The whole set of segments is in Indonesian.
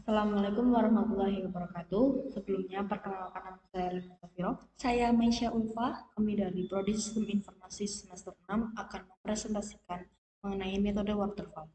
Assalamualaikum warahmatullahi wabarakatuh. Sebelumnya, perkenalkan nama saya Lina Safiro. Saya Maisha Ulfa. Kami dari Prodi Sistem Informasi semester 6 akan mempresentasikan mengenai metode waterfall.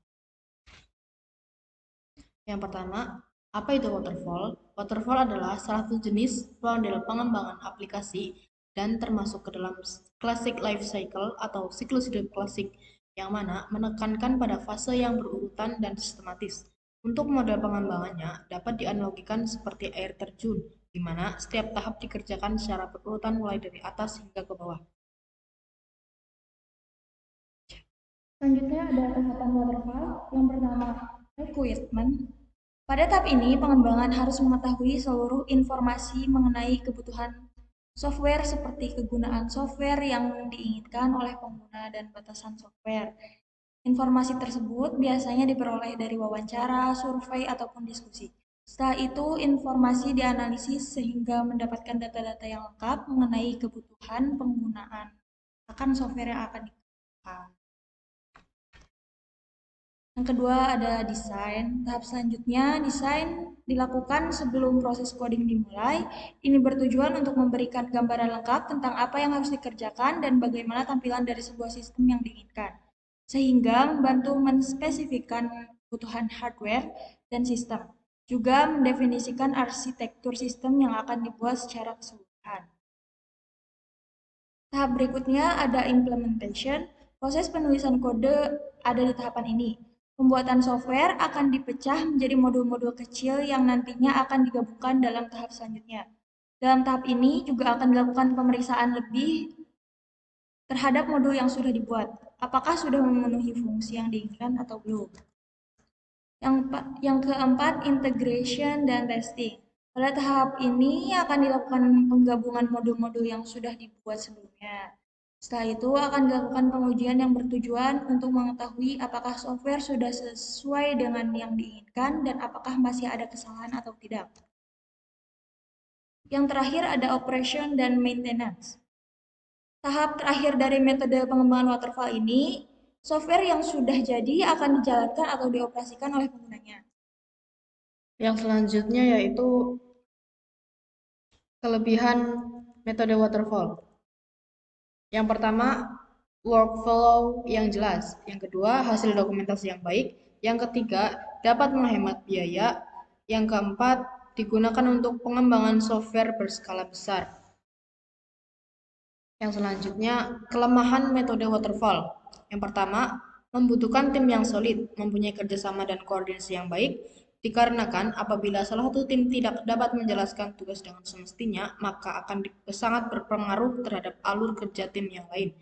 Yang pertama, apa itu waterfall? Waterfall adalah salah satu jenis model pengembangan aplikasi dan termasuk ke dalam classic life cycle atau siklus hidup klasik yang mana menekankan pada fase yang berurutan dan sistematis. Untuk model pengembangannya dapat dianalogikan seperti air terjun, di mana setiap tahap dikerjakan secara berurutan mulai dari atas hingga ke bawah. Selanjutnya ada tahapan waterfall. Yang pertama, requirement. Pada tahap ini, pengembangan harus mengetahui seluruh informasi mengenai kebutuhan software seperti kegunaan software yang diinginkan oleh pengguna dan batasan software. Informasi tersebut biasanya diperoleh dari wawancara, survei, ataupun diskusi. Setelah itu, informasi dianalisis sehingga mendapatkan data-data yang lengkap mengenai kebutuhan penggunaan akan software yang akan digunakan. Yang kedua ada desain. Tahap selanjutnya, desain dilakukan sebelum proses coding dimulai. Ini bertujuan untuk memberikan gambaran lengkap tentang apa yang harus dikerjakan dan bagaimana tampilan dari sebuah sistem yang diinginkan. Sehingga membantu menspesifikkan kebutuhan hardware dan sistem. Juga mendefinisikan arsitektur sistem yang akan dibuat secara keseluruhan. Tahap berikutnya ada implementation. Proses penulisan kode ada di tahapan ini. Pembuatan software akan dipecah menjadi modul-modul kecil yang nantinya akan digabungkan dalam tahap selanjutnya. Dalam tahap ini juga akan dilakukan pemeriksaan lebih terhadap modul yang sudah dibuat. Apakah sudah memenuhi fungsi yang diinginkan atau belum? Yang keempat, integration dan testing. Pada tahap ini akan dilakukan penggabungan modul-modul yang sudah dibuat sebelumnya. Setelah itu akan dilakukan pengujian yang bertujuan untuk mengetahui apakah software sudah sesuai dengan yang diinginkan dan apakah masih ada kesalahan atau tidak. Yang terakhir ada operation dan maintenance. Tahap terakhir dari metode pengembangan waterfall ini, software yang sudah jadi akan dijalankan atau dioperasikan oleh penggunanya. Yang selanjutnya yaitu kelebihan metode waterfall. Yang pertama, workflow yang jelas. Yang kedua, hasil dokumentasi yang baik. Yang ketiga, dapat menghemat biaya. Yang keempat, digunakan untuk pengembangan software berskala besar. Yang selanjutnya, kelemahan metode waterfall. Yang pertama, membutuhkan tim yang solid, mempunyai kerjasama dan koordinasi yang baik, dikarenakan apabila salah satu tim tidak dapat menjelaskan tugas dengan semestinya, maka akan sangat berpengaruh terhadap alur kerja tim yang lain.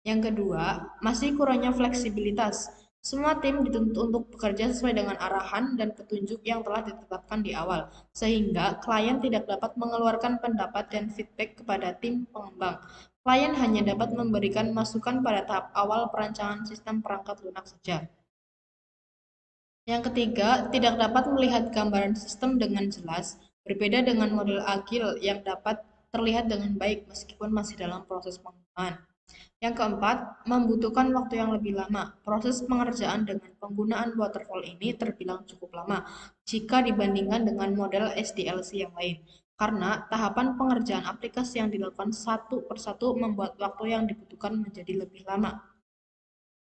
Yang kedua, masih kurangnya fleksibilitas. Semua tim dituntut untuk bekerja sesuai dengan arahan dan petunjuk yang telah ditetapkan di awal, sehingga klien tidak dapat mengeluarkan pendapat dan feedback kepada tim pengembang. Klien hanya dapat memberikan masukan pada tahap awal perancangan sistem perangkat lunak saja. Yang ketiga, tidak dapat melihat gambaran sistem dengan jelas, berbeda dengan model agil yang dapat terlihat dengan baik meskipun masih dalam proses pengembangan. Yang keempat, membutuhkan waktu yang lebih lama. Proses pengerjaan dengan penggunaan waterfall ini terbilang cukup lama jika dibandingkan dengan model SDLC yang lain. Karena tahapan pengerjaan aplikasi yang dilakukan satu persatu membuat waktu yang dibutuhkan menjadi lebih lama.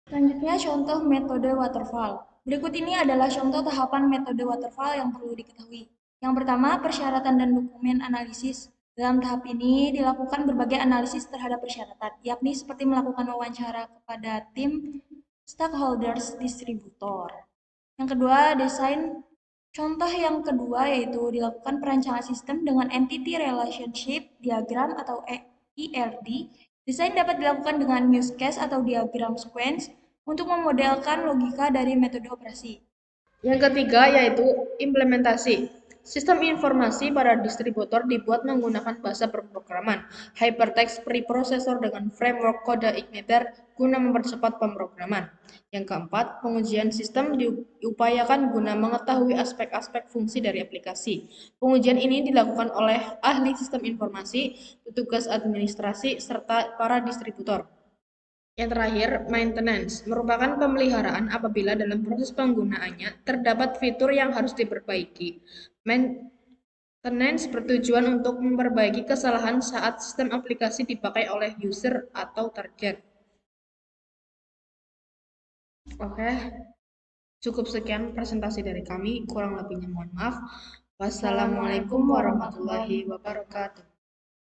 Selanjutnya contoh metode waterfall. Berikut ini adalah contoh tahapan metode waterfall yang perlu diketahui. Yang pertama, persyaratan dan dokumen analisis. Dalam tahap ini dilakukan berbagai analisis terhadap persyaratan, yakni seperti melakukan wawancara kepada tim stakeholders distributor. Yang kedua, desain. Contoh yang kedua yaitu dilakukan perancangan sistem dengan Entity Relationship Diagram atau ERD. Desain dapat dilakukan dengan use case atau diagram sequence untuk memodelkan logika dari metode operasi. Yang ketiga yaitu implementasi. Sistem informasi pada distributor dibuat menggunakan bahasa pemrograman Hypertext Preprocessor dengan framework kode Igniter guna mempercepat pemrograman. Yang keempat, pengujian sistem diupayakan guna mengetahui aspek-aspek fungsi dari aplikasi. Pengujian ini dilakukan oleh ahli sistem informasi, petugas administrasi, serta para distributor. Yang terakhir, maintenance merupakan pemeliharaan apabila dalam proses penggunaannya terdapat fitur yang harus diperbaiki. Maintenance bertujuan untuk memperbaiki kesalahan saat sistem aplikasi dipakai oleh user atau target. Oke, cukup sekian presentasi dari kami. Kurang lebihnya mohon maaf. Wassalamualaikum warahmatullahi wabarakatuh.